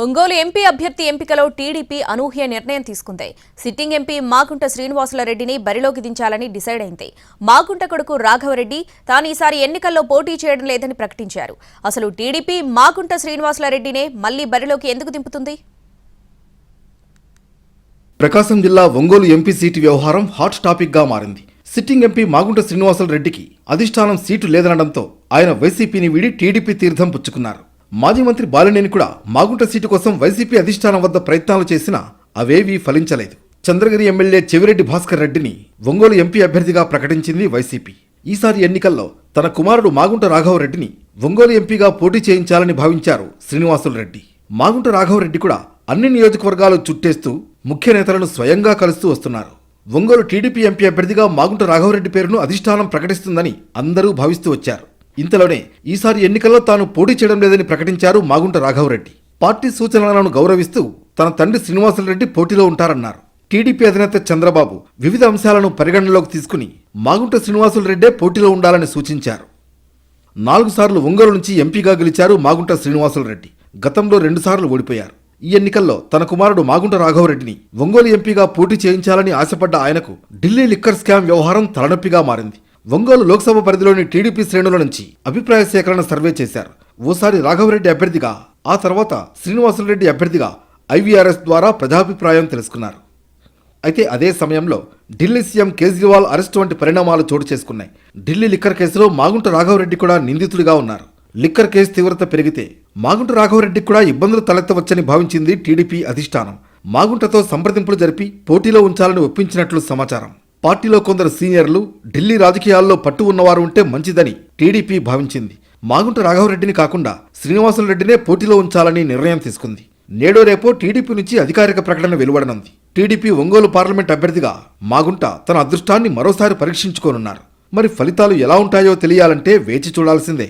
Ongole MP అభ్యర్థి ఎంపికలో TDP అనూహ్య నిర్ణయం తీసుకుంది. సిట్టింగ్ ఎంపీ మాగుంట శ్రీనివాసులరెడ్డిని బరిలోకి దించాలని డిసైడ్ అయింది. మాగుంట కొడుకు రాఘవరెడ్డి తాను ఈసారి ఎన్నికల్లో పోటీ చేయడం లేదని ప్రకటించారు. అసలు టీడీపీ మాగుంట శ్రీనివాసులరెడ్డినే మళ్లీ బరిలోకి ఎందుకు దింపుతుంది? ప్రకాశం జిల్లా ఒంగోలు ఎంపీ సీటు వ్యవహారం హాట్ టాపిక్ గా మారింది. సిట్టింగ్ ఎంపీ మాగుంట శ్రీనివాసులరెడ్డికి అధిష్టానం సీటు లేదనడంతో ఆయన వైసీపీని వీడి టీడీపీ తీర్థం పుచ్చుకున్నారు. మాజీ మంత్రి బాలినేని కూడా మాగుంట సీటు కోసం వైసీపీ అధిష్టానం వద్ద ప్రయత్నాలు చేసినా అవేవీ ఫలించలేదు. చంద్రగిరి ఎమ్మెల్యే చెవిరెడ్డి భాస్కర్ రెడ్డిని ఒంగోలు ఎంపీ అభ్యర్థిగా ప్రకటించింది వైసీపీ. ఈసారి ఎన్నికల్లో తన కుమారుడు మాగుంట రాఘవరెడ్డిని ఒంగోలు ఎంపీగా పోటీ చేయించాలని భావించారు శ్రీనివాసులరెడ్డి. మాగుంట రాఘవరెడ్డి కూడా అన్ని నియోజకవర్గాలు చుట్టేస్తూ ముఖ్య నేతలను స్వయంగా కలుస్తూ వస్తున్నారు. ఒంగోలు టీడీపీ ఎంపీ అభ్యర్థిగా మాగుంట రాఘవరెడ్డి పేరును అధిష్టానం ప్రకటిస్తుందని అందరూ భావిస్తూ వచ్చారు. ఇంతలోనే ఈసారి ఎన్నికల్లో తాను పోటీ చేయడం లేదని ప్రకటించారు మాగుంట రాఘవరెడ్డి. పార్టీ సూచనలను గౌరవిస్తూ తన తండ్రి శ్రీనివాసులరెడ్డి పోటీలో ఉంటారన్నారు. టీడీపీ అధినేత చంద్రబాబు వివిధ అంశాలను పరిగణనలోకి తీసుకుని మాగుంట శ్రీనివాసులరెడ్డే పోటీలో ఉండాలని సూచించారు. 4 సార్లు ఒంగోలు నుంచి ఎంపీగా గెలిచారు మాగుంట శ్రీనివాసులరెడ్డి. గతంలో 2 సార్లు ఓడిపోయారు. ఈ ఎన్నికల్లో తన కుమారుడు మాగుంట రాఘవరెడ్డిని ఒంగోలు ఎంపీగా పోటీ చేయించాలని ఆశపడ్డ ఆయనకు ఢిల్లీ లిక్కర్ స్కామ్ వ్యవహారం తలనొప్పిగా మారింది. ఒంగోలు లోక్సభ పరిధిలోని టీడీపీ శ్రేణుల నుంచి అభిప్రాయ సేకరణ సర్వే చేశారు. ఓసారి రాఘవరెడ్డి అభ్యర్థిగా, ఆ తర్వాత శ్రీనివాసులరెడ్డి అభ్యర్థిగా ఐవీఆర్ఎస్ ద్వారా ప్రజాభిప్రాయం తెలుసుకున్నారు. అయితే అదే సమయంలో ఢిల్లీ సీఎం కేజ్రీవాల్ అరెస్టు వంటి పరిణామాలు చోటు చేసుకున్నాయి. ఢిల్లీ లిక్కర్ కేసులో మాగుంట రాఘవరెడ్డి కూడా నిందితుడిగా ఉన్నారు. లిక్కర్ కేసు తీవ్రత పెరిగితే మాగుంట రాఘవరెడ్డికి కూడా ఇబ్బందులు తలెత్తవచ్చని భావించింది టీడీపీ అధిష్టానం. మాగుంటతో సంప్రదింపులు జరిపి పోటీలో ఉంచాలని ఒప్పించినట్లు సమాచారం. పార్టీలో కొందరు సీనియర్లు ఢిల్లీ రాజకీయాల్లో పట్టు ఉన్నవారు ఉంటే మంచిదని టీడీపీ భావించింది. మాగుంట రాఘవరెడ్డిని కాకుండా శ్రీనివాసులరెడ్డినే పోటీలో ఉంచాలని నిర్ణయం తీసుకుంది. నేడో రేపో టీడీపీ నుంచి అధికారిక ప్రకటన వెలువడనుంది. టీడీపీ ఒంగోలు పార్లమెంట్ అభ్యర్థిగా మాగుంట తన అదృష్టాన్ని మరోసారి పరీక్షించుకోనున్నారు. మరి ఫలితాలు ఎలా ఉంటాయో తెలియాలంటే వేచి చూడాల్సిందే.